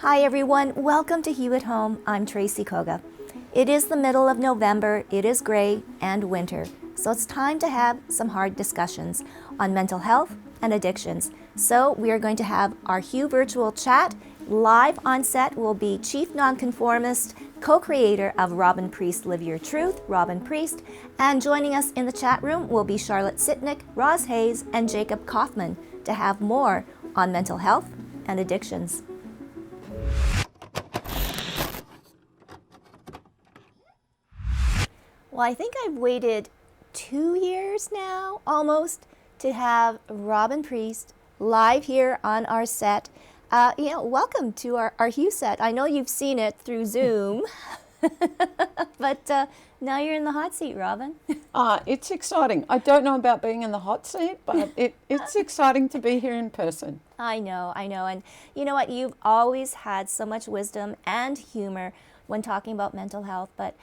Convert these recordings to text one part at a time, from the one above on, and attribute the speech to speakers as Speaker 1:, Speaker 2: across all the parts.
Speaker 1: Hi everyone, welcome to Hue at Home. I'm Tracy Koga. It is the middle of November, it is gray and winter, so it's time to have some hard discussions on mental health and addictions. So we are going to have our Hue virtual chat. Live on set will be Chief Nonconformist, co-creator of Robyn Priest, Live Your Truth, Robyn Priest, and joining us in the chat room will be Charlotte Sitnick, Roz Hayes, and Jacob Kaufman to have more on mental health and addictions. Well, I think I've waited 2 years now, almost, to have Robyn Priest live here on our set. Welcome to our Hue set. I know you've seen it through Zoom, but now you're in the hot seat, Robyn.
Speaker 2: It's exciting. I don't know about being in the hot seat, but it's exciting to be here in person.
Speaker 1: I know. And you know what? You've always had so much wisdom and humor when talking about mental health, but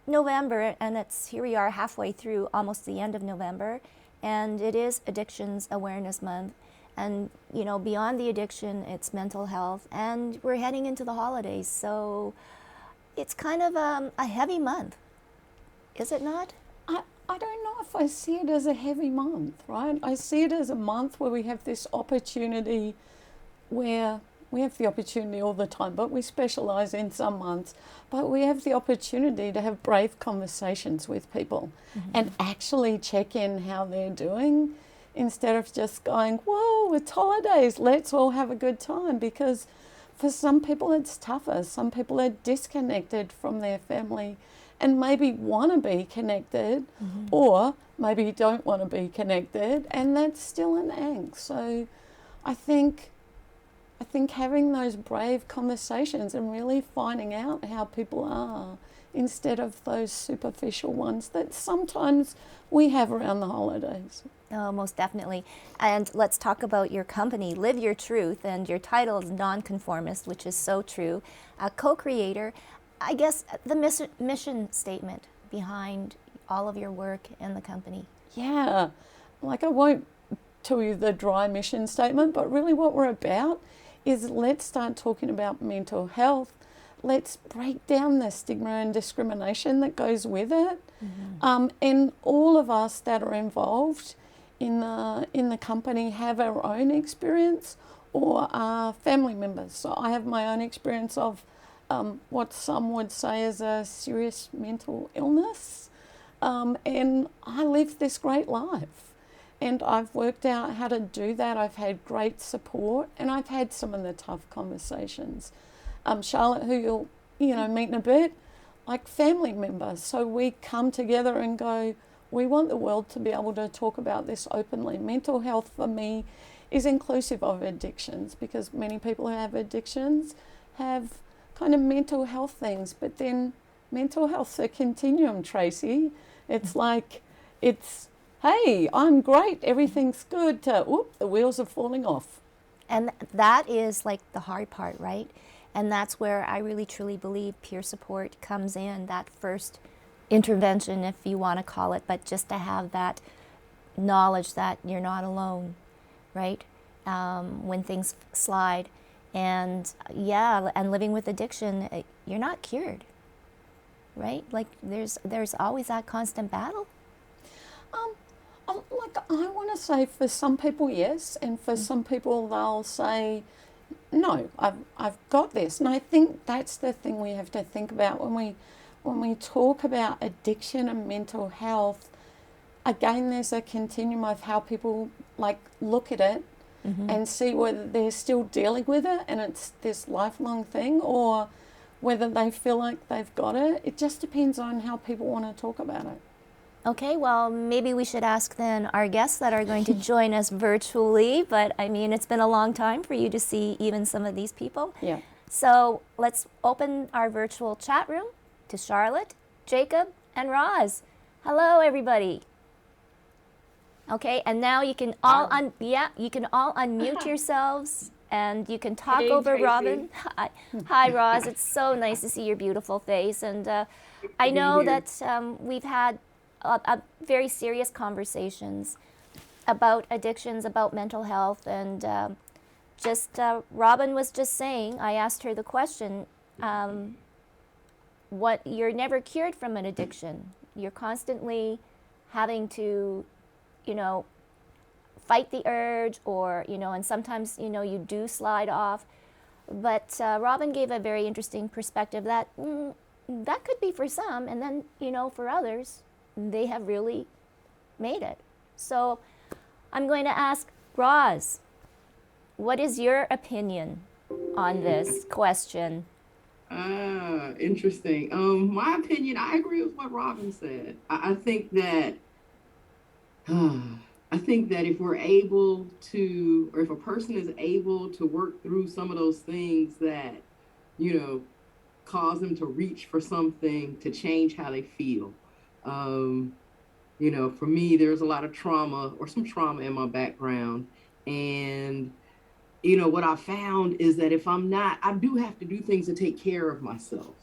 Speaker 1: November, and here we are halfway through, almost the end of November, and it is Addictions Awareness Month. And, beyond the addiction, it's mental health, and we're heading into the holidays, so it's kind of a heavy month, is it not?
Speaker 2: I don't know if I see it as a heavy month, right? I see it as a month where we have this opportunity where we have the opportunity all the time, but we specialize in some months. But we have the opportunity to have brave conversations with people and actually check in how they're doing instead of just going, whoa, it's holidays, let's all have a good time. Because for some people it's tougher. Some people are disconnected from their family and maybe want to be connected or maybe don't want to be connected, and that's still an angst. So I think having those brave conversations and really finding out how people are instead of those superficial ones that sometimes we have around the holidays.
Speaker 1: Oh, most definitely. And let's talk about your company, Live Your Truth, and your title is Nonconformist, which is so true. A co-creator, I guess the mission statement behind all of your work in the company.
Speaker 2: Yeah, I won't tell you the dry mission statement, but really what we're about is let's start talking about mental health. Let's break down the stigma and discrimination that goes with it. And all of us that are involved in the company have our own experience or are family members. So I have my own experience of what some would say is a serious mental illness. And I lived this great life. And I've worked out how to do that. I've had great support, and I've had some of the tough conversations. Charlotte, who you'll meet in a bit, like family members. So we come together and go, we want the world to be able to talk about this openly. Mental health for me is inclusive of addictions, because many people who have addictions have kind of mental health things, but then mental health's a continuum, Tracy. It's like, hey, I'm great, everything's good, to, the wheels are falling off.
Speaker 1: And that is like the hard part, right? And that's where I really truly believe peer support comes in, that first intervention, if you want to call it, but just to have that knowledge that you're not alone, right? When things slide. And and living with addiction, you're not cured, right? Like there's always that constant battle.
Speaker 2: I want to say for some people, yes, and for some people they'll say, no, I've got this. And I think that's the thing we have to think about when we talk about addiction and mental health. Again, there's a continuum of how people look at it and see whether they're still dealing with it and it's this lifelong thing, or whether they feel like they've got it. It just depends on how people want to talk about it.
Speaker 1: Okay, well, maybe we should ask then our guests that are going to join us virtually, but I mean, it's been a long time for you to see even some of these people.
Speaker 2: Yeah.
Speaker 1: So let's open our virtual chat room to Charlotte, Jacob, and Roz. Hello, everybody. Okay, and now you can all unmute yourselves and you can talk over
Speaker 3: Tracy.
Speaker 1: Robyn. Hi, Roz. It's so nice to see your beautiful face, and I know that we've had very serious conversations about addictions, about mental health, and just Robyn was just saying, I asked her the question, what you're never cured from an addiction. You're constantly having to, you know, fight the urge, or, you know, and sometimes, you know, you do slide off. But Robyn gave a very interesting perspective that that could be for some, and then, you know, for others, they have really made it. So I'm going to ask Roz, what is your opinion on this question?
Speaker 3: Interesting. My opinion, I agree with what Robyn said. I think that I think that if we're able to, or if a person is able to work through some of those things that, you know, cause them to reach for something to change how they feel. Um, for me, there's a lot of trauma or some trauma in my background. And what I found is that if I'm not, I do have to do things to take care of myself.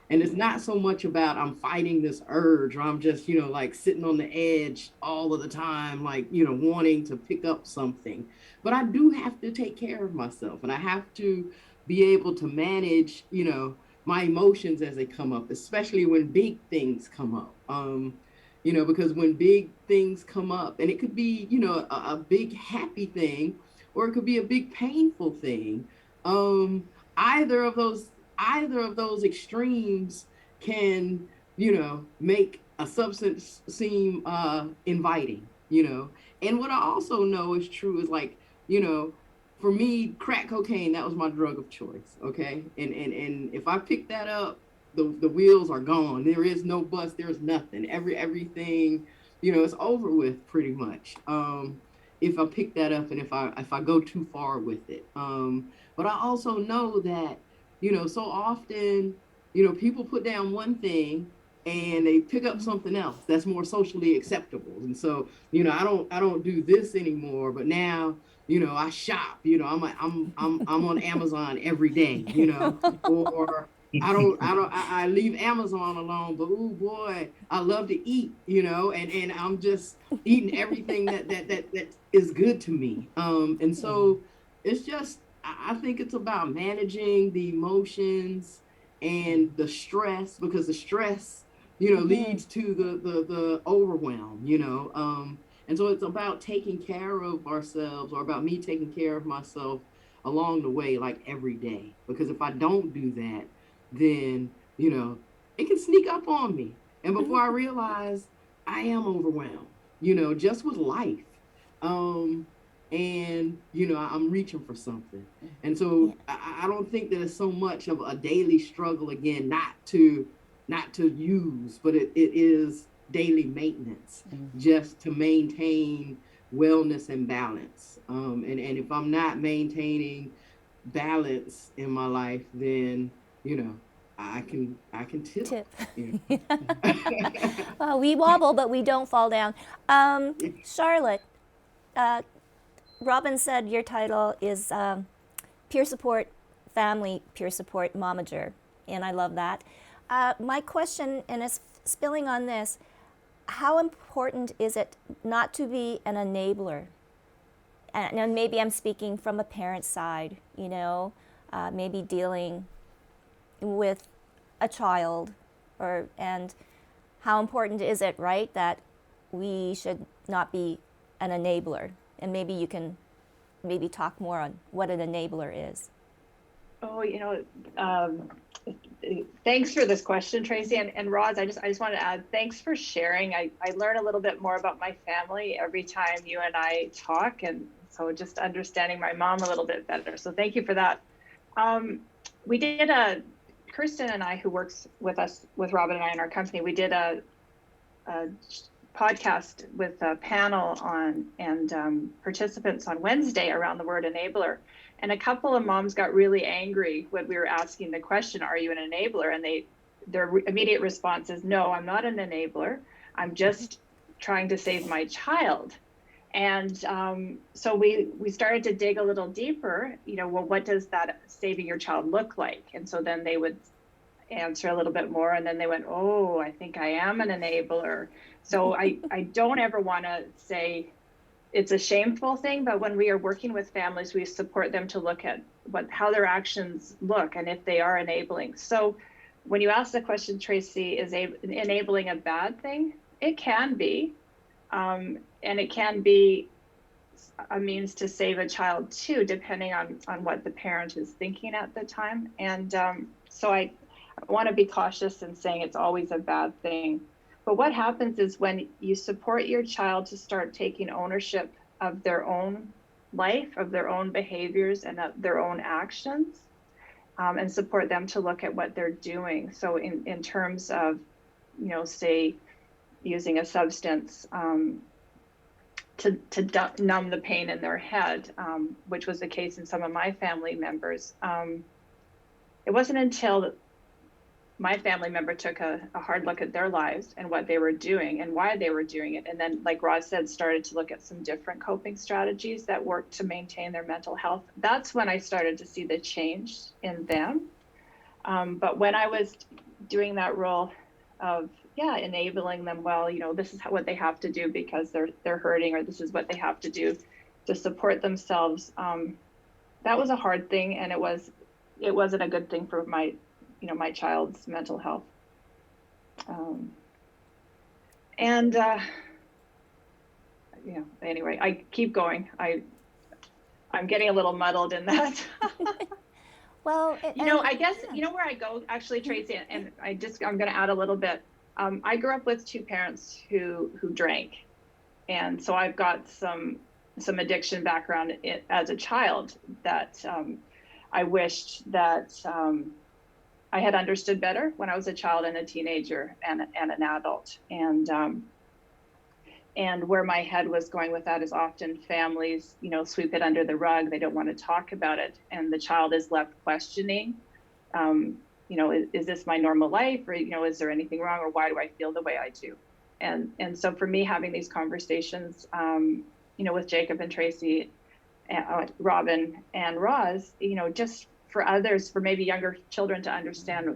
Speaker 3: And it's not so much about I'm fighting this urge or I'm just, like sitting on the edge all of the time, like, wanting to pick up something. But I do have to take care of myself, and I have to be able to manage, my emotions as they come up, especially when big things come up. Because when big things come up, and it could be, a big happy thing, or it could be a big painful thing. Um, either of those either of those extremes can, make a substance seem inviting, And what I also know is true is like, you know, for me, crack cocaine, that was my drug of choice. Okay. And if I pick that up, the wheels are gone. There is no bus, there's nothing. Everything, it's over with pretty much. If I pick that up and if I go too far with it. But I also know that so often, people put down one thing and they pick up something else that's more socially acceptable. And so, I don't do this anymore, but now, I shop, I'm on Amazon every day, or I leave Amazon alone, but oh boy, I love to eat, and I'm just eating everything that is good to me. And so it's just, I think it's about managing the emotions and the stress, because the stress, leads to the overwhelm, and so it's about taking care of ourselves, or about me taking care of myself along the way, like every day. Because if I don't do that, then, it can sneak up on me. And before I realize, I am overwhelmed, just with life. Um, and I'm reaching for something, and so I don't think that it's so much of a daily struggle, again, not to use, but it is daily maintenance, just to maintain wellness and balance. And if I'm not maintaining balance in my life, then I can tip.
Speaker 1: Tip. Well, we wobble, but we don't fall down. Charlotte, Robyn said your title is Peer Support Family Peer Support Momager, and I love that. My question, and it's spilling on this, how important is it not to be an enabler? And maybe I'm speaking from a parent's side, maybe dealing with a child, and how important is it, right, that we should not be an enabler? And maybe you can talk more on what an enabler is.
Speaker 4: Oh, thanks for this question, Tracy. And Roz, I just want to add, thanks for sharing. I learn a little bit more about my family every time you and I talk. And so just understanding my mom a little bit better. So thank you for that. We did Kirsten and I, who works with us, with Robyn and I in our company, we did a podcast with a panel on and participants on Wednesday around the word enabler. And a couple of moms got really angry when we were asking the question, are you an enabler? And their immediate response is, no, I'm not an enabler. I'm just trying to save my child. And so we started to dig a little deeper, well, what does that saving your child look like? And so then they would answer a little bit more, and then they went, oh, I think I am an enabler. So I don't ever want to say it's a shameful thing, but when we are working with families, we support them to look at how their actions look and if they are enabling. So when you ask the question, Tracy, is enabling a bad thing? It can be, and it can be a means to save a child too, depending on what the parent is thinking at the time. And so I want to be cautious in saying it's always a bad thing. But what happens is when you support your child to start taking ownership of their own life, of their own behaviors, and of their own actions, and support them to look at what they're doing. So in terms of, you know, say, using a substance to numb the pain in their head, which was the case in some of my family members. It wasn't until my family member took a hard look at their lives and what they were doing and why they were doing it. And then, like Roz said, started to look at some different coping strategies that worked to maintain their mental health. That's when I started to see the change in them. But when I was doing that role of, enabling them, well, you know, this is what they have to do because they're hurting, or this is what they have to do to support themselves. That was a hard thing, and it wasn't a good thing for my child's mental health. Anyway, I keep going. I'm getting a little muddled in that.
Speaker 1: Well,
Speaker 4: I guess, where I go actually, Tracy, and I'm going to add a little bit. I grew up with two parents who drank. And so I've got some addiction background as a child that I wished that I had understood better when I was a child and a teenager and an adult. And where my head was going with that is often families, sweep it under the rug. They don't want to talk about it. And the child is left questioning, is this my normal life? Or, is there anything wrong? Or why do I feel the way I do? And so for me, having these conversations, with Jacob and Tracy, Robyn and Roz, just for others, for maybe younger children to understand,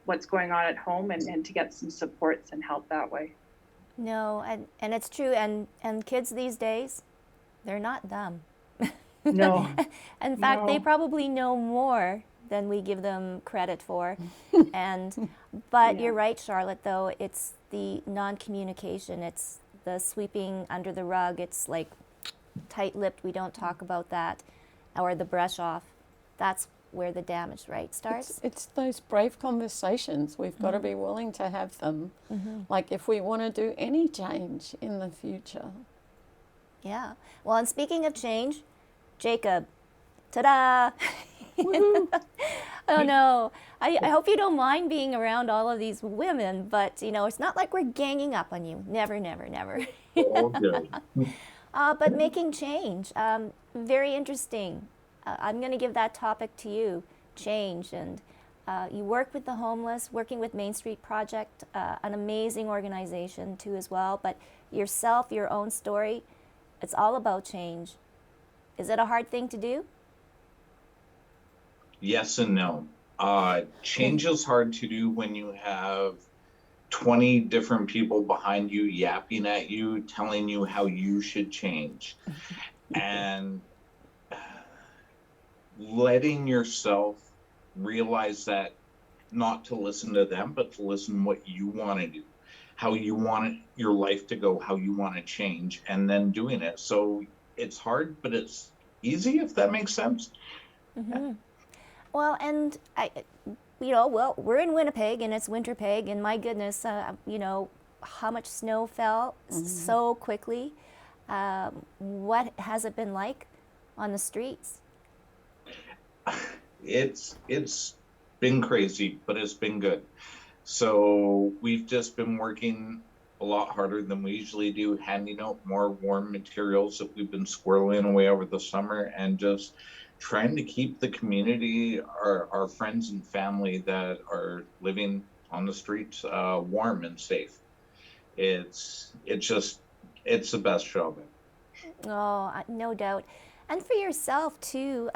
Speaker 4: what's going on at home and to get some supports and help that way.
Speaker 1: No, and it's true, and kids these days, they're not dumb.
Speaker 4: No.
Speaker 1: In fact, they probably know more than we give them credit for. But you're right, Charlotte, though, it's the non-communication, it's the sweeping under the rug, it's like tight-lipped, we don't talk about that, or the brush off. That's where the damage, right, starts?
Speaker 2: It's those brave conversations. We've got to be willing to have them. Like if we want to do any change in the future.
Speaker 1: Yeah. Well, and speaking of change, Jacob, ta-da! Oh no, I hope you don't mind being around all of these women, but it's not like we're ganging up on you. Never, never, never.
Speaker 5: Okay.
Speaker 1: But making change, very interesting. I'm going to give that topic to you, change. And you work with the homeless, working with Main Street Project, an amazing organization too as well. But yourself, your own story, it's all about change. Is it a hard thing to do?
Speaker 5: Yes and no. Change is hard to do when you have 20 different people behind you yapping at you, telling you how you should change. And letting yourself realize that not to listen to them, but to listen what you want to do, how you want your life to go, how you want to change, and then doing it. So it's hard, but it's easy, if that makes sense.
Speaker 1: Mm-hmm. Well, and we're in Winnipeg, and it's Winterpeg, and my goodness, how much snow fell so quickly. What has it been like on the streets?
Speaker 5: It's been crazy, but it's been good. So we've just been working a lot harder than we usually do, handing out more warm materials that we've been squirreling away over the summer, and just trying to keep the community, our friends and family that are living on the streets, warm and safe. It's the best job.
Speaker 1: Oh, no doubt. And for yourself too,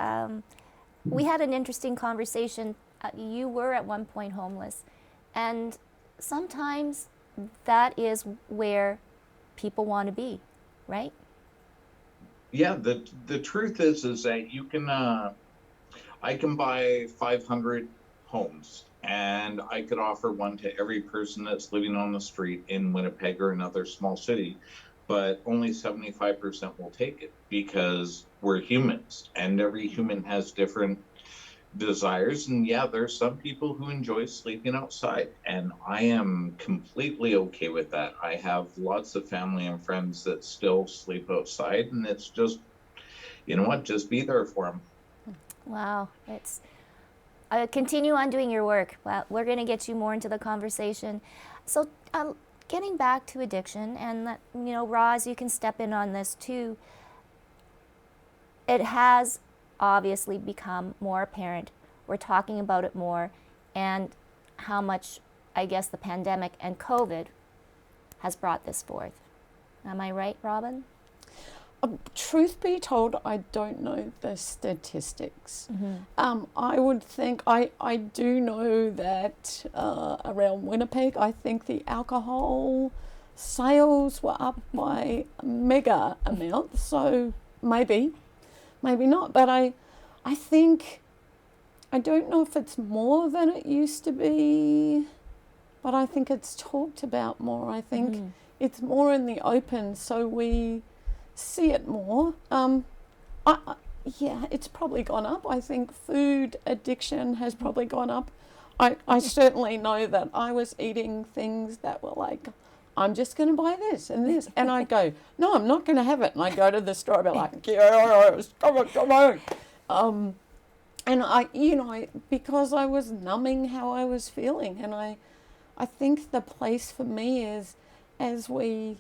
Speaker 1: we had an interesting conversation. You were at one point homeless, and sometimes that is where people want to be, right?
Speaker 5: Yeah, the truth is that you can I can buy 500 homes and I could offer one to every person that's living on the street in Winnipeg or another small city, but only 75% will take it because we're humans and every human has different desires. And yeah, there's some people who enjoy sleeping outside, and I am completely okay with that. I have lots of family and friends that still sleep outside, and it's just, you know what, just be there for them.
Speaker 1: Wow, it's continue on doing your work. Well, we're going to get you more into the conversation. So, getting back to addiction, and that, you know, Roz, you can step in on this too. It has obviously become more apparent. We're talking about it more, and how much, I guess, the pandemic and COVID has brought this forth. Am I right, Robyn?
Speaker 2: Truth be told, I don't know the statistics. I would think, I do know that around Winnipeg, I think the alcohol sales were up by a mega amount. So maybe not. But I think, I don't know if it's more than it used to be, but I think it's talked about more. I think it's more in the open, so we see it more. Yeah, it's probably gone up. I think food addiction has probably gone up. I certainly know that I was eating things that were like, I'm just going to buy this and this. And I go, no, I'm not going to have it. And I go to the store, I'll be like, yes, come on. And because I was numbing how I was feeling. And I think the place for me is, as we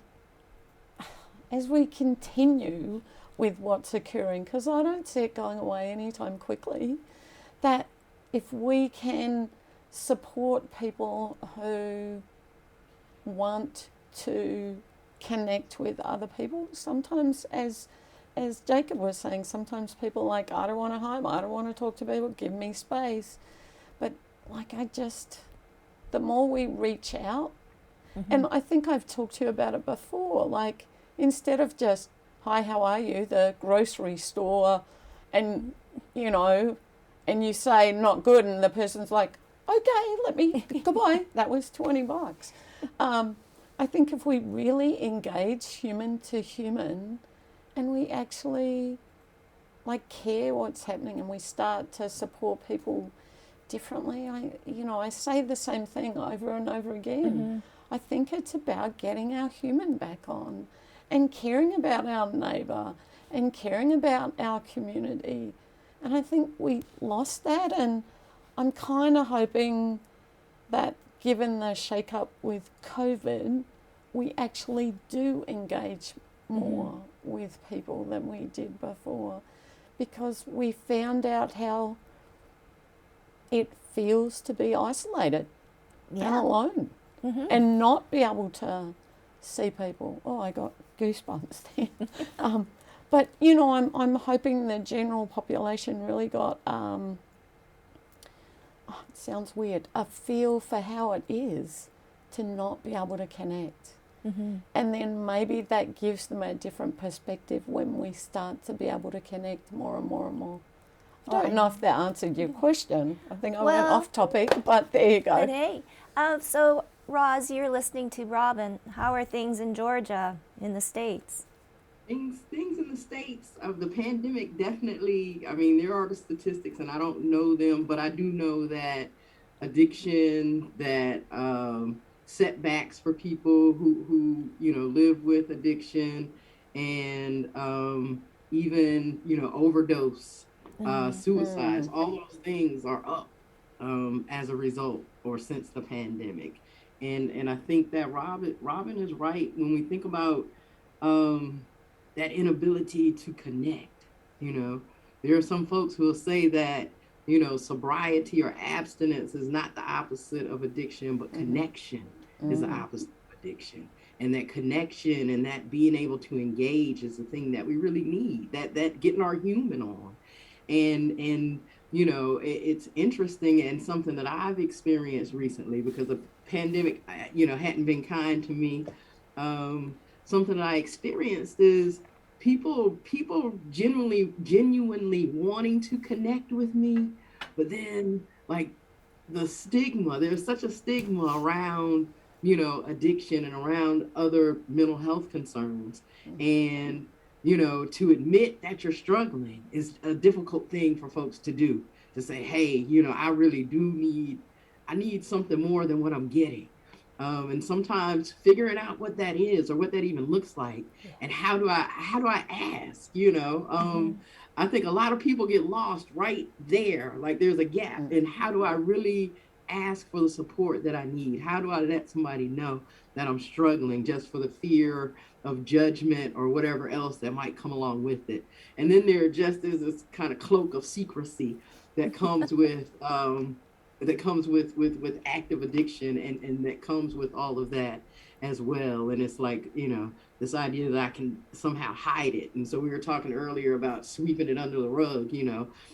Speaker 2: continue with what's occurring, because I don't see it going away anytime quickly, that if we can support people who want to connect with other people, sometimes, as Jacob was saying, sometimes people are like, I don't want to home, I don't want to talk to people, give me space. But the more we reach out, and I think I've talked to you about it before, like, instead of just, hi, how are you, the grocery store, and, you know, and you say, not good, and the person's like, okay, let me, goodbye, that was $20. I think if we really engage human to human, and we actually, like, care what's happening, and we start to support people differently, I say the same thing over and over again. I think it's about getting our human back on and caring about our neighbour and caring about our community. And I think we lost that, and I'm kind of hoping that given the shake-up with COVID, we actually do engage more with people than we did before, because we found out how it feels to be isolated and alone. And not be able to see people. Oh, I got goosebumps there. But, you know, I'm hoping the general population really got, it sounds weird, a feel for how it is to not be able to connect. And then maybe that gives them a different perspective when we start to be able to connect more and more and more. I don't know if that answered your question. I think I went off topic, but there you go.
Speaker 1: But hey, so Roz, you're listening to Robyn. How are things in Georgia, in the States?
Speaker 3: Things in the States of the pandemic, definitely. I mean, there are the statistics, and I don't know them, but I do know that addiction, that setbacks for people who live with addiction, and even overdose, suicides, all those things are up as a result or since the pandemic. And I think that Robyn is right when we think about that inability to connect. There are some folks who will say that sobriety or abstinence is not the opposite of addiction, but connection is the opposite of addiction. And that connection and that being able to engage is the thing that we really need, that getting our human on. And it's interesting, and something that I've experienced recently, because the pandemic, hadn't been kind to me. Something that I experienced is people genuinely wanting to connect with me, but then like the stigma, there's such a stigma around, addiction and around other mental health concerns. And, to admit that you're struggling is a difficult thing for folks to do, to say, hey, I really I need something more than what I'm getting. And sometimes figuring out what that is or what that even looks like, and how do I ask, I think a lot of people get lost right there. Like there's a gap in how do I really ask for the support that I need? How do I let somebody know that I'm struggling, just for the fear of judgment or whatever else that might come along with it? And then there just is this kind of cloak of secrecy that comes with with active addiction, and that comes with all of that as well. And it's like, this idea that I can somehow hide it. And so we were talking earlier about sweeping it under the rug,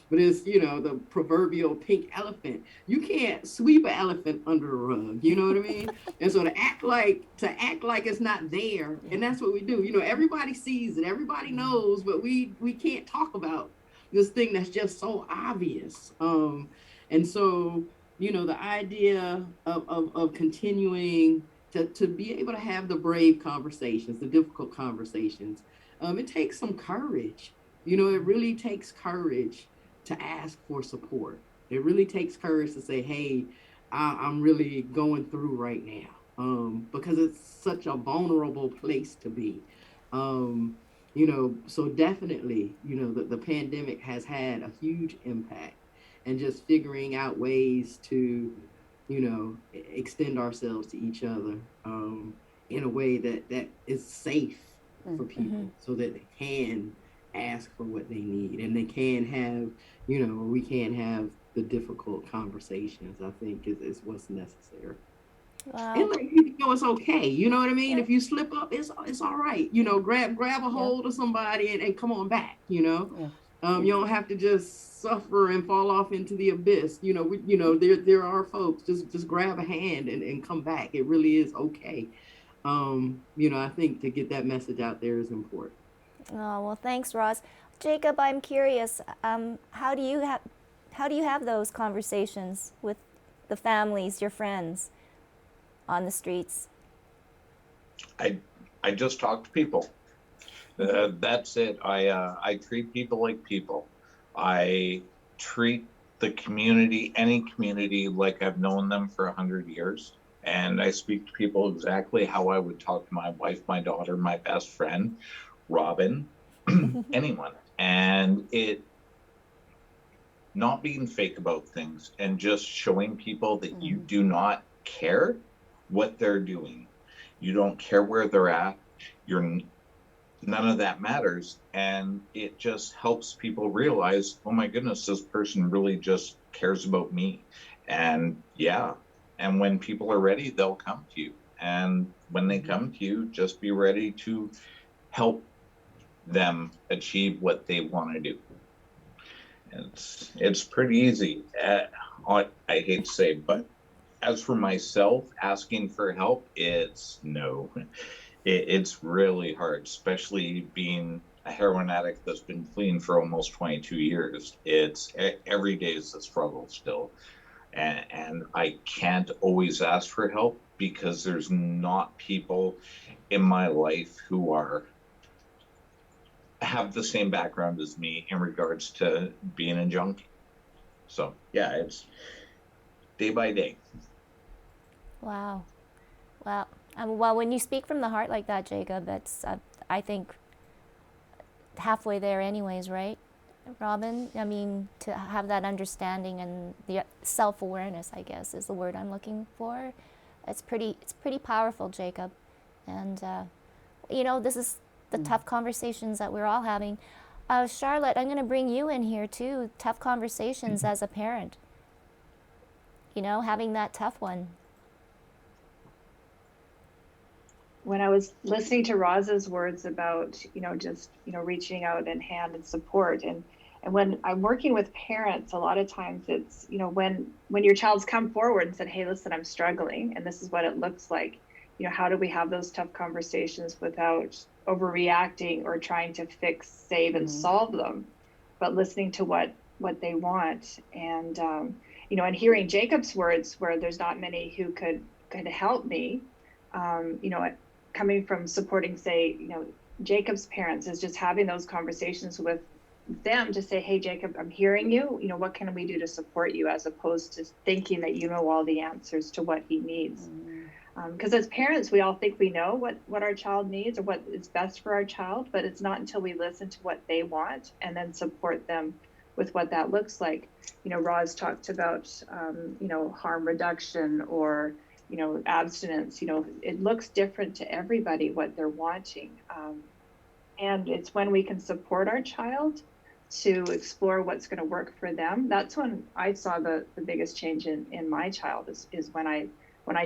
Speaker 3: but it's, the proverbial pink elephant. You can't sweep an elephant under the rug, you know what I mean? And so to act like it's not there, and that's what we do. Everybody sees it, everybody knows, but we can't talk about this thing that's just so obvious. And so, the idea of continuing to be able to have the brave conversations, the difficult conversations, it takes some courage. It really takes courage to ask for support. It really takes courage to say, hey, I'm really going through right now, because it's such a vulnerable place to be. So definitely, the pandemic has had a huge impact, and just figuring out ways to, extend ourselves to each other, in a way that is safe for people, so that they can ask for what they need, and they can have, we can have the difficult conversations, I think is what's necessary.
Speaker 1: Wow.
Speaker 3: And like people know it's okay. You know what I mean?
Speaker 1: Yeah.
Speaker 3: If you slip up, it's all right. Grab a hold of somebody and come on back. You don't have to just suffer and fall off into the abyss. There are folks, just grab a hand and come back. It really is okay. I think to get that message out there is important.
Speaker 1: Oh, well, thanks, Roz. Jacob, I'm curious. How do you have those conversations with the families, your friends, on the streets?
Speaker 5: I just talk to people. That's it. I treat people like people. I treat the community, any community, like I've known them for 100 years. And I speak to people exactly how I would talk to my wife, my daughter, my best friend, Robyn, anyone. And it not being fake about things, and just showing people that you do not care what they're doing. You don't care where they're at. None of that matters. And it just helps people realize, oh my goodness, this person really just cares about me. And and when people are ready, they'll come to you. And when they come to you, just be ready to help them achieve what they want to do. It's pretty easy. I hate to say, but as for myself, asking for help, it's no. It's really hard, especially being a heroin addict that's been clean for almost 22 years. It's every day is a struggle still. And I can't always ask for help because there's not people in my life who have the same background as me in regards to being a junkie. So it's day by day.
Speaker 1: Wow. Well, when you speak from the heart like that, Jacob, that's, I think, halfway there anyways, right, Robyn? I mean, to have that understanding and the self-awareness, I guess, is the word I'm looking for. It's pretty powerful, Jacob. And, this is the tough conversations that we're all having. Charlotte, I'm going to bring you in here, too. Tough conversations as a parent. Having that tough one.
Speaker 4: When I was listening to Roz's words about, reaching out and hand and support, and when I'm working with parents, a lot of times it's, when your child's come forward and said, hey, listen, I'm struggling, and this is what it looks like. how do we have those tough conversations without overreacting or trying to fix, save, and solve them, but listening to what they want. And and hearing Jacob's words, where there's not many who could help me, coming from supporting, say, Jacob's parents, is just having those conversations with them to say, hey, Jacob, I'm hearing you. What can we do to support you, as opposed to thinking that all the answers to what he needs. Because as parents, we all think we know what our child needs or what is best for our child, but it's not until we listen to what they want and then support them with what that looks like. Roz talked about, harm reduction or, abstinence. It looks different to everybody what they're wanting. And it's when we can support our child to explore what's going to work for them. That's when I saw the biggest change in my child is when I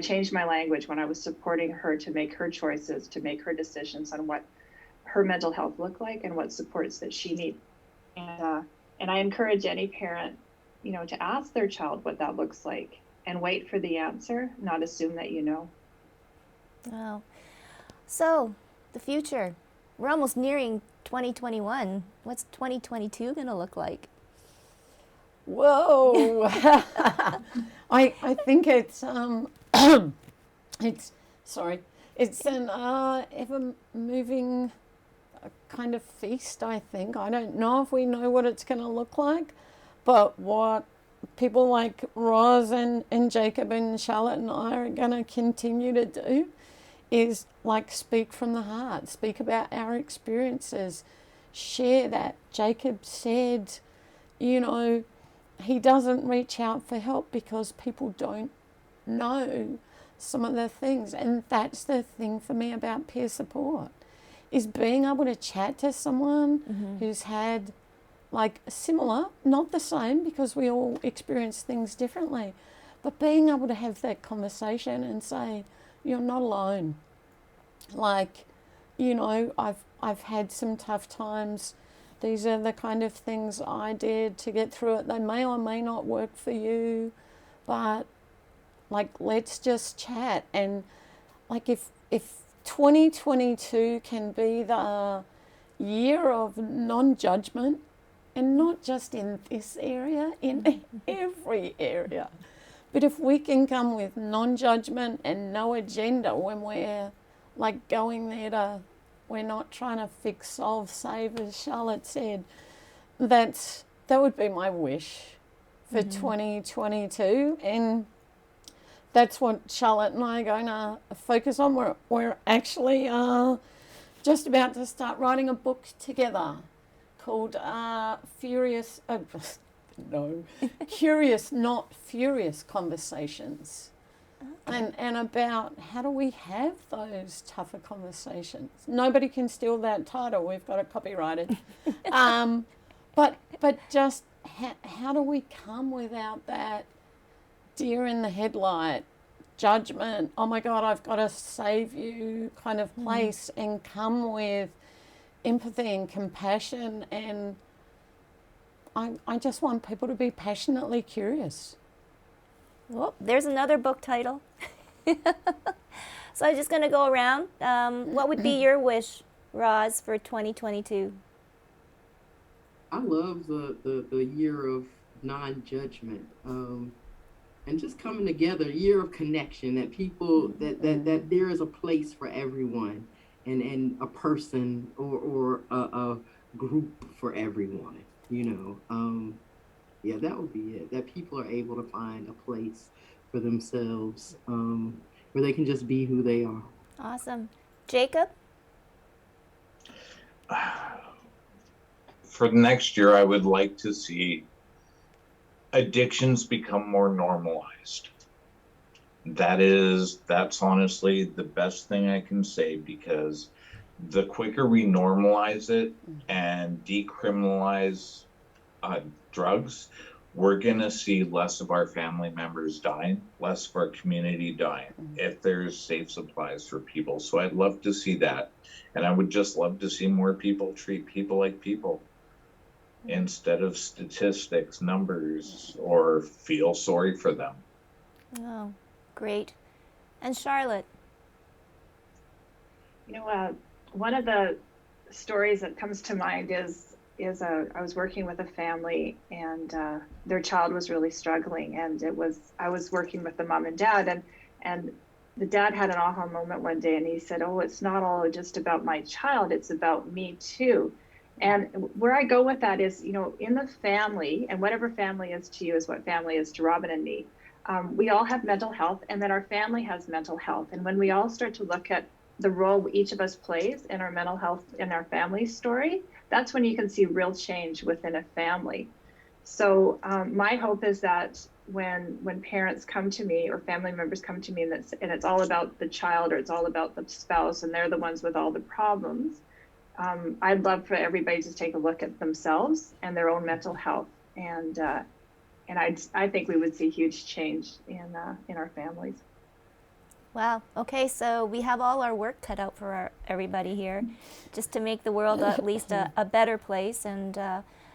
Speaker 4: changed my language, when I was supporting her to make her choices, to make her decisions on what her mental health looked like and what supports that she needs. And I encourage any parent, to ask their child what that looks like and wait for the answer, not assume that you know.
Speaker 1: Wow. So, the future. We're almost nearing 2021. What's 2022 going to look like?
Speaker 2: Whoa! I think it's it's an ever moving kind of feast. I think I don't know if we know what it's going to look like, but what people like Roz and Jacob and Charlotte and I are going to continue to do is like speak from the heart, speak about our experiences, share that. Jacob said, he doesn't reach out for help because people don't know some of the things. And that's the thing for me about peer support, is being able to chat to someone who's had like similar, not the same, because we all experience things differently, but being able to have that conversation and say, you're not alone. Like, I've had some tough times. These are the kind of things I did to get through it. They may or may not work for you, but like, let's just chat. And like, if 2022 can be the year of non-judgment, and not just in this area, in every area, but if we can come with non-judgment and no agenda when we're like going there to, we're not trying to fix, solve, save, as Charlotte said, that would be my wish for 2022. And that's what Charlotte and I are going to focus on. We're actually just about to start writing a book together called Curious Not Furious Conversations. And about how do we have those tougher conversations. Nobody can steal that title. We've got it copyrighted. But just how do we come without that deer in the headlight, judgment, oh my God, I've got to save you kind of place, and come with empathy and compassion. And I just want people to be passionately curious.
Speaker 1: Well, there's another book title. So I'm just going to go around. What would be your wish, Roz, for 2022?
Speaker 3: I love the year of non-judgment, and just coming together, year of connection, that people, that there is a place for everyone, and a person or a group for everyone, yeah, that would be it. That people are able to find a place for themselves, where they can just be who they are.
Speaker 1: Awesome. Jacob?
Speaker 5: For the next year, I would like to see addictions become more normalized. That's honestly the best thing I can say, because the quicker we normalize it and decriminalize drugs, we're going to see less of our family members dying, less of our community dying, if there's safe supplies for people. So I'd love to see that. And I would just love to see more people treat people like people, instead of statistics, numbers, or feel sorry for them.
Speaker 1: Oh, great. And Charlotte?
Speaker 4: One of the stories that comes to mind is I was working with a family, and their child was really struggling, and I was working with the mom and dad, and the dad had an aha moment one day, and he said, "Oh, it's not all just about my child; it's about me too." And where I go with that is, in the family, and whatever family is to you is what family is to Robyn and me. We all have mental health, and then our family has mental health. And when we all start to look at the role each of us plays in our mental health, in our family story, that's when you can see real change within a family. So my hope is that when parents come to me or family members come to me, and it's all about the child, or it's all about the spouse, and they're the ones with all the problems, I'd love for everybody to take a look at themselves and their own mental health, and I think we would see huge change in our families.
Speaker 1: Wow. Okay, so we have all our work cut out for everybody here, just to make the world at least a better place. And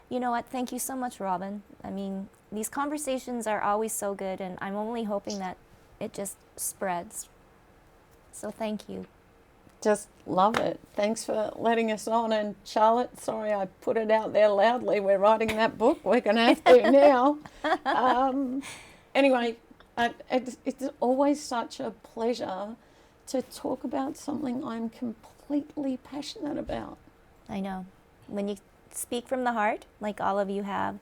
Speaker 1: you know what? Thank you so much, Robyn. I mean, these conversations are always so good, and I'm only hoping that it just spreads. So thank you.
Speaker 2: Just love it. Thanks for letting us on. And Charlotte, sorry I put it out there loudly. We're writing that book. We're going to have to now. Anyway, it's always such a pleasure to talk about something I'm completely passionate about.
Speaker 1: I know. When you speak from the heart, like all of you have,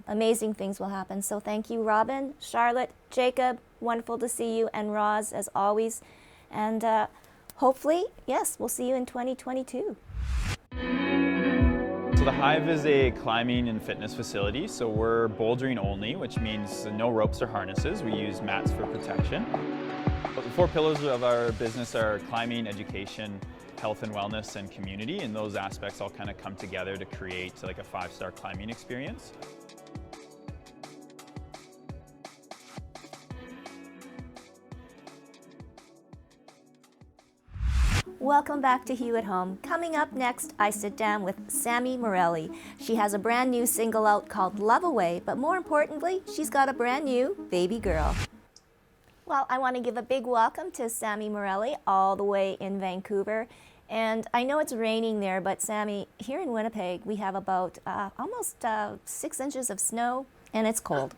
Speaker 1: amazing things will happen. So thank you, Robyn, Charlotte, Jacob. Wonderful to see you, and Roz, as always. And hopefully, yes, we'll see you in 2022.
Speaker 6: So the Hive is a climbing and fitness facility. So we're bouldering only, which means no ropes or harnesses. We use mats for protection. But the 4 pillars of our business are climbing, education, health and wellness, and community. And those aspects all kind of come together to create like a 5-star climbing experience.
Speaker 1: Welcome back to Hue at Home. Coming up next, I sit down with Sammi Morelli. She has a brand new single out called Love Away, but more importantly, she's got a brand new baby girl. Well, I want to give a big welcome to Sammi Morelli, all the way in Vancouver. And I know it's raining there, but Sammi, here in Winnipeg, we have about almost 6 inches of snow, and it's cold.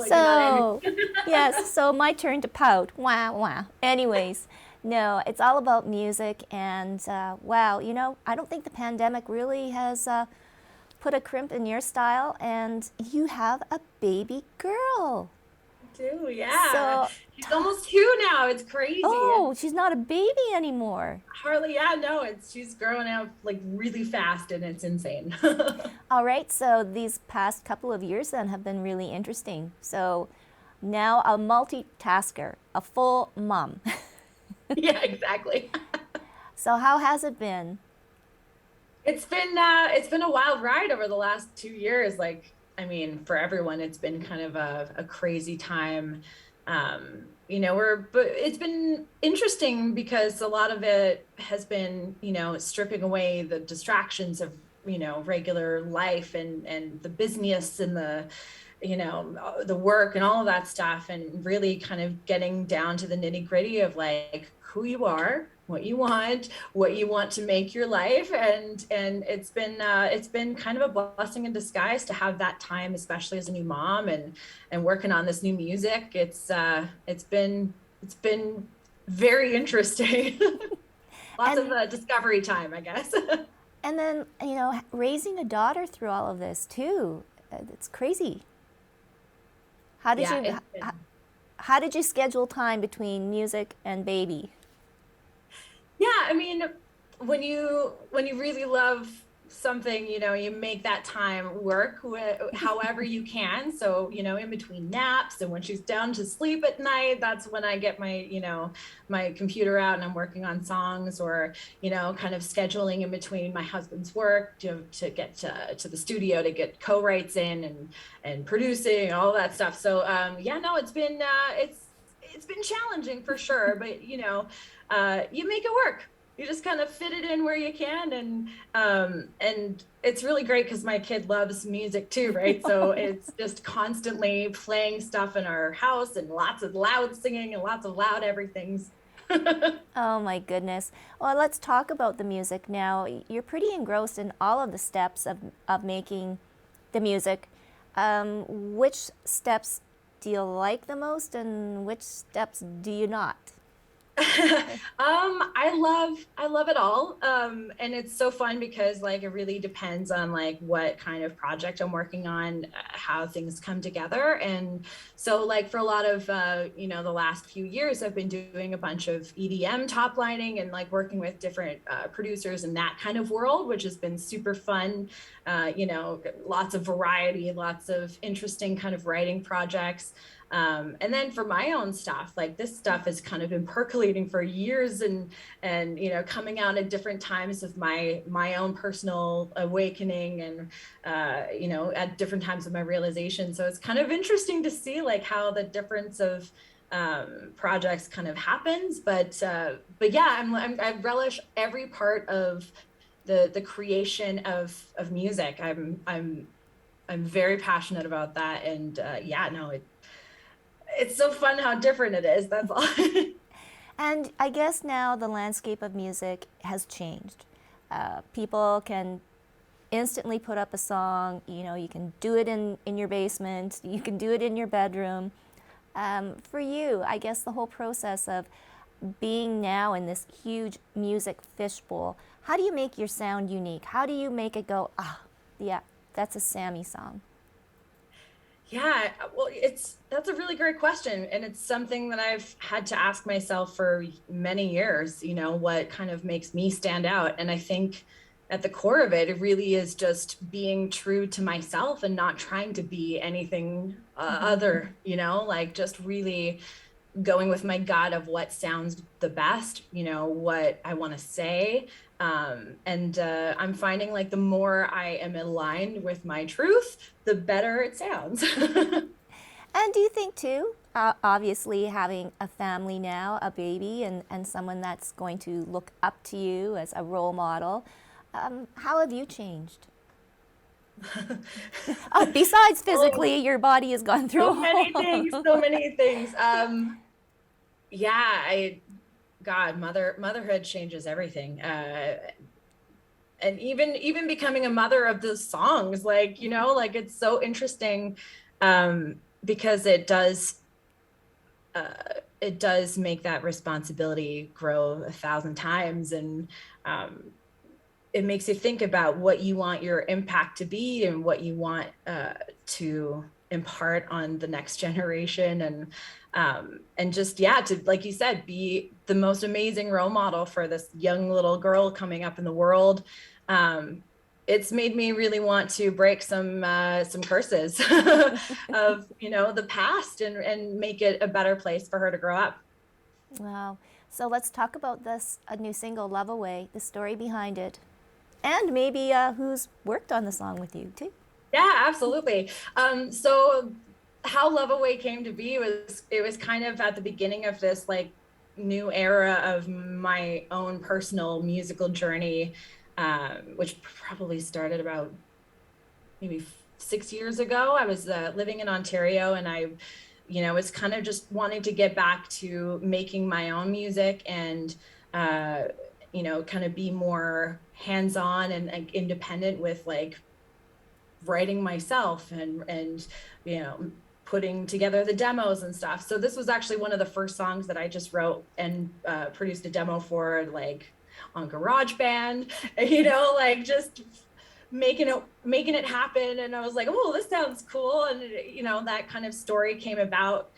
Speaker 1: So, yes, so my turn to pout. Wah, wah. Anyways. No, it's all about music, and wow, I don't think the pandemic really has put a crimp in your style, and you have a baby girl.
Speaker 7: I do, yeah.
Speaker 1: So,
Speaker 7: she's almost 2 now. It's crazy.
Speaker 1: Oh, she's not a baby anymore.
Speaker 7: Hardly, yeah, no, she's growing up like really fast, and it's insane.
Speaker 1: All right, so these past couple of years then have been really interesting. So now a multitasker, a full mom.
Speaker 7: Yeah, exactly.
Speaker 1: So how has it been?
Speaker 7: It's been a wild ride over the last 2 years. Like, I mean, for everyone, it's been kind of a crazy time. But it's been interesting because a lot of it has been, stripping away the distractions of, regular life and the business and the work and all of that stuff, and really kind of getting down to the nitty-gritty of like who you are, what you want to make your life, and it's been kind of a blessing in disguise to have that time, especially as a new mom and working on this new music. It's been very interesting. Lots of discovery time, I guess.
Speaker 1: And then, raising a daughter through all of this too, it's crazy. How did you schedule time between music and baby?
Speaker 7: Yeah, I mean, when you really love something, you make that time work however you can. So, in between naps and when she's down to sleep at night, that's when I get my, my computer out and I'm working on songs, or, kind of scheduling in between my husband's work to get to the studio to get co-writes in and producing and all that stuff. So, it's been challenging for sure, but, you make it work. You just kind of fit it in where you can, and it's really great because my kid loves music too, right? So it's just constantly playing stuff in our house and lots of loud singing and lots of loud everything's.
Speaker 1: Oh my goodness. Well, let's talk about the music now. You're pretty engrossed in all of the steps of making the music. Which steps do you like the most and which steps do you not?
Speaker 7: I love it all. And it's so fun because like it really depends on like what kind of project I'm working on, how things come together. And so like for a lot of the last few years I've been doing a bunch of EDM top lining and like working with different producers in that kind of world, which has been super fun. Lots of variety, lots of interesting kind of writing projects. And then for my own stuff, like this stuff has kind of been percolating for years and coming out at different times of my own personal awakening and at different times of my realization. So it's kind of interesting to see like how the difference of projects kind of happens. But yeah, I relish every part of the creation of music. I'm very passionate about that, and it's so fun how different it is. That's all.
Speaker 1: And I guess now the landscape of music has changed. People can instantly put up a song. You can do it in your basement. You can do it in your bedroom. For you, I guess the whole process of being now in this huge music fishbowl, how do you make your sound unique? How do you make it go, yeah, that's a Sammi song?
Speaker 7: Yeah, well, that's a really great question. And it's something that I've had to ask myself for many years, what kind of makes me stand out. And I think at the core of it, it really is just being true to myself and not trying to be anything other, like just really going with my gut of what sounds the best, what I want to say. I'm finding like the more I am aligned with my truth, the better it sounds.
Speaker 1: And do you think too, obviously having a family now, a baby, and someone that's going to look up to you as a role model, how have you changed? Besides physically, your body has gone through
Speaker 7: so many things. Motherhood changes everything. And even becoming a mother of the songs, like it's so interesting, because it does make that responsibility grow 1,000 times, and it makes you think about what you want your impact to be and what you want to impart on the next generation, and just to, like you said, be the most amazing role model for this young little girl coming up in the world. It's made me really want to break some curses of the past and make it a better place for her to grow up.
Speaker 1: Wow. So let's talk about a new single, Love Away, the story behind it, and maybe who's worked on the song with you too.
Speaker 7: Yeah, absolutely. So how Love Away came to be was kind of at the beginning of this like new era of my own personal musical journey, which probably started about maybe 6 years ago. I was living in Ontario, and I was kind of just wanting to get back to making my own music and kind of be more hands-on and independent with like writing myself and putting together the demos and stuff. So this was actually one of the first songs that I just wrote and produced a demo for, like on GarageBand, like just making it happen. And I was like, oh, this sounds cool. And that kind of story came about,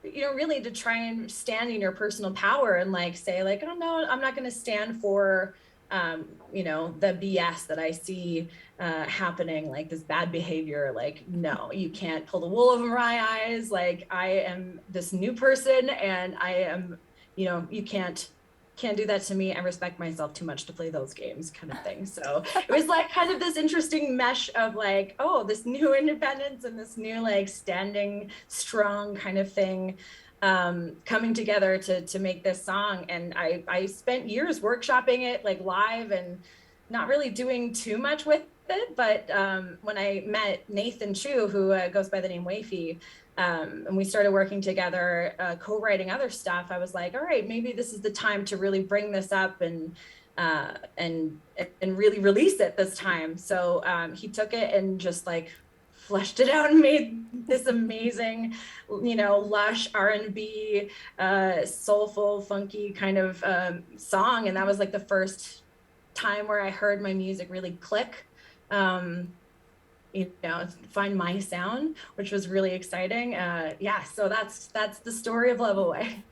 Speaker 7: really to try and stand in your personal power and like say like, oh no, I'm not going to stand for the BS that I see happening, like this bad behavior. Like, no, you can't pull the wool over my eyes. Like, I am this new person, and I am, you can't do that to me. I respect myself too much to play those games, kind of thing. So it was like kind of this interesting mesh of like, oh, this new independence and this new like standing strong kind of thing coming together to make this song. And I spent years workshopping it like live and not really doing too much with it. But when I met Nathan Chu, who goes by the name Wafy, and we started working together, co-writing other stuff, I was like, all right, maybe this is the time to really bring this up and really release it this time. So he took it and just like fleshed it out and made this amazing, lush R&B, soulful, funky kind of song. And that was like the first time where I heard my music really click, find my sound, which was really exciting. So that's the story of Love Away.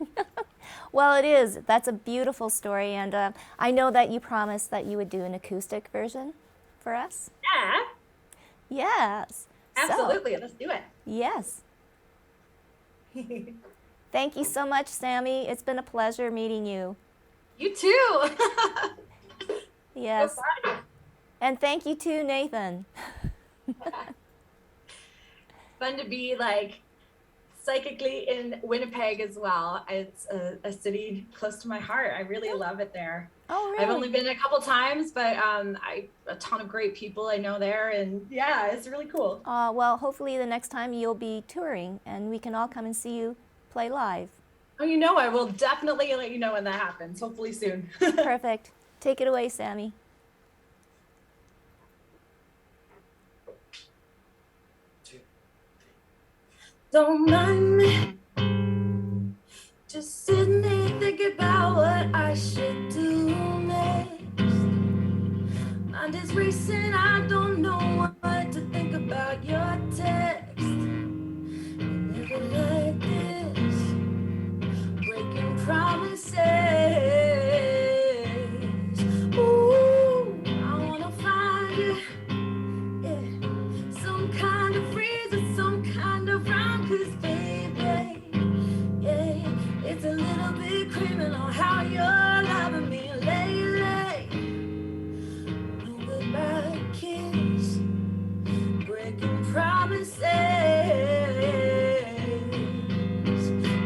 Speaker 1: Well, it is. That's a beautiful story. And I know that you promised that you would do an acoustic version for us.
Speaker 7: Yeah.
Speaker 1: Yes.
Speaker 7: Absolutely. Let's do it.
Speaker 1: Yes. Thank you so much, Sammi. It's been a pleasure meeting you.
Speaker 7: You too.
Speaker 1: Yes.
Speaker 7: So fun.
Speaker 1: And thank you too, Nathan.
Speaker 7: Fun to be like psychically in Winnipeg as well. It's a city close to my heart. I really love it there.
Speaker 1: Oh, really?
Speaker 7: I've only been a couple times, but a ton of great people I know there, and yeah, it's really cool.
Speaker 1: Well, hopefully the next time you'll be touring and we can all come and see you play live.
Speaker 7: Oh, I will definitely let you know when that happens, hopefully soon.
Speaker 1: Perfect. Take it away, Sammi.
Speaker 8: Don't mind me, just sitting there thinking about what I should do next. Mind is racing, I don't know what to think about your text. Never like this, breaking promises. Ooh, I wanna find you, yeah, some kind of reason, some kind of rhyme, 'cause baby, yeah, it's a little bit criminal how you're loving me lately. No goodbye kiss, breaking promises,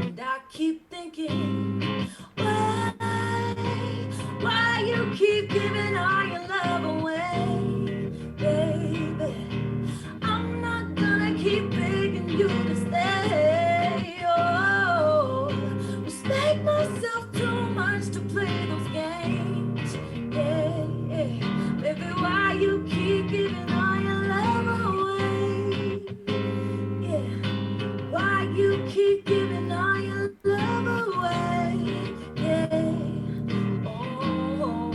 Speaker 8: and I keep thinking, why you keep giving all your love away, baby? I'm not gonna keep begging you to stay. Oh, respect myself too much to play those games. Yeah, yeah. Baby, why you keep giving all your love away? Yeah, why you keep giving all your love away? Yeah. Oh,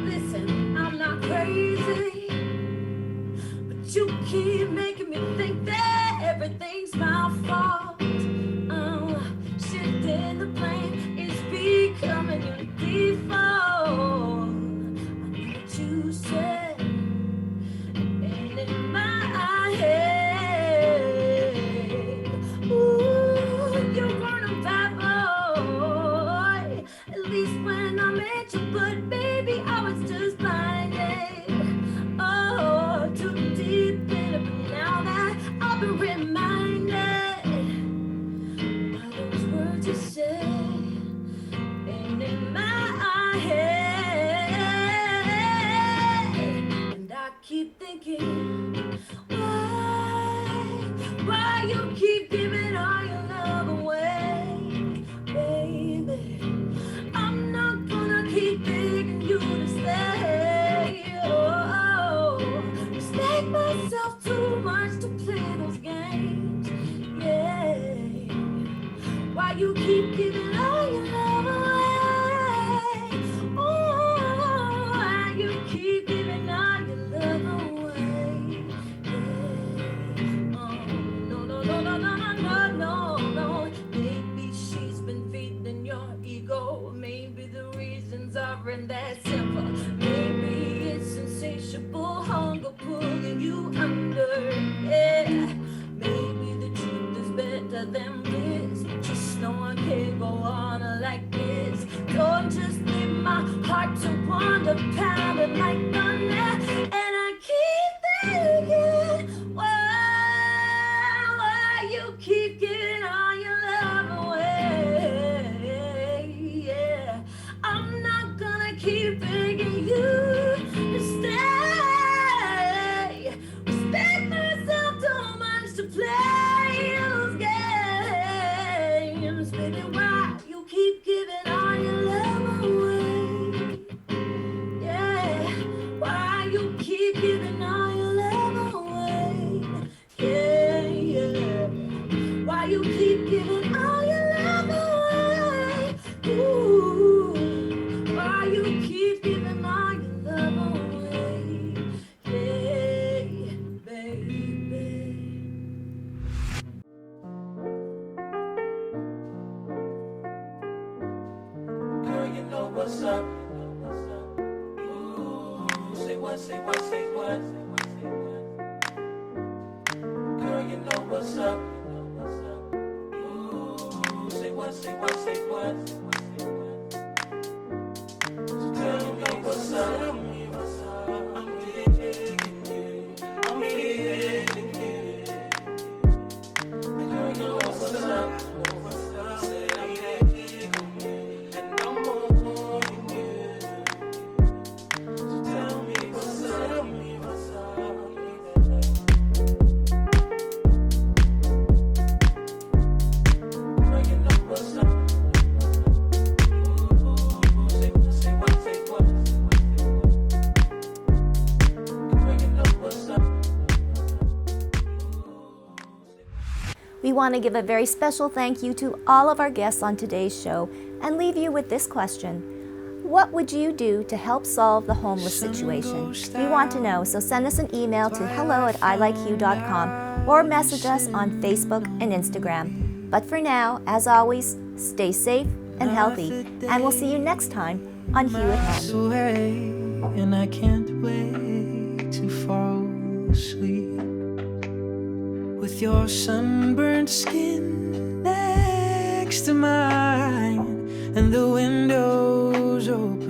Speaker 8: listen, I'm not crazy, but you keep making me think that everything's my fault. Shifting the blame is becoming your default. I know what you said, and in my head, ooh, you weren't a bad boy, at least when I met you, but baby, I was just blinded. Oh, too deep in it, but now that I've been reminded by those words you said, and in my head, and I keep thinking, why you keep giving all your love away, baby? I'm not gonna keep begging you to stay. Oh, respect myself too much to play those games. Yeah, why you keep giving all your love away? Oh, why you keep giving all your love away? Yeah. Oh, no, no, no, no, no, no, no, no. Maybe she's been feeding your ego. Maybe the reasons aren't that simple. Maybe it's insatiable hunger pulling you under. Yeah. Maybe the truth is better than this. Just know I can't go on like this. Don't just leave my heart to wander, pounding like thunder. And I keep thinking, why you keep giving all your love away? Yeah, I'm not gonna keep it what's up. Ooh, say what, say what, say what. Girl, you know what's up. Ooh, say what, say what, say what. So tell me what's up. I'm feeling you. I'm feeling you. Girl, you know what's up. Say I'm feeling you. And I'm wanting you. So tell me what's up. Girl, you know what's up. Ooh, say what, say what, say what. Girl, you know what's up.
Speaker 1: We want to give a very special thank you to all of our guests on today's show and leave you with this question. What would you do to help solve the homeless situation? We want to know, so send us an email to hello@ilikehue.com or message us on Facebook and Instagram. But for now, as always, stay safe and healthy, and we'll see you next time on Hue at Home.
Speaker 8: Away, and I can't wait to fall asleep with your sunburned skin next to mine and the windows open.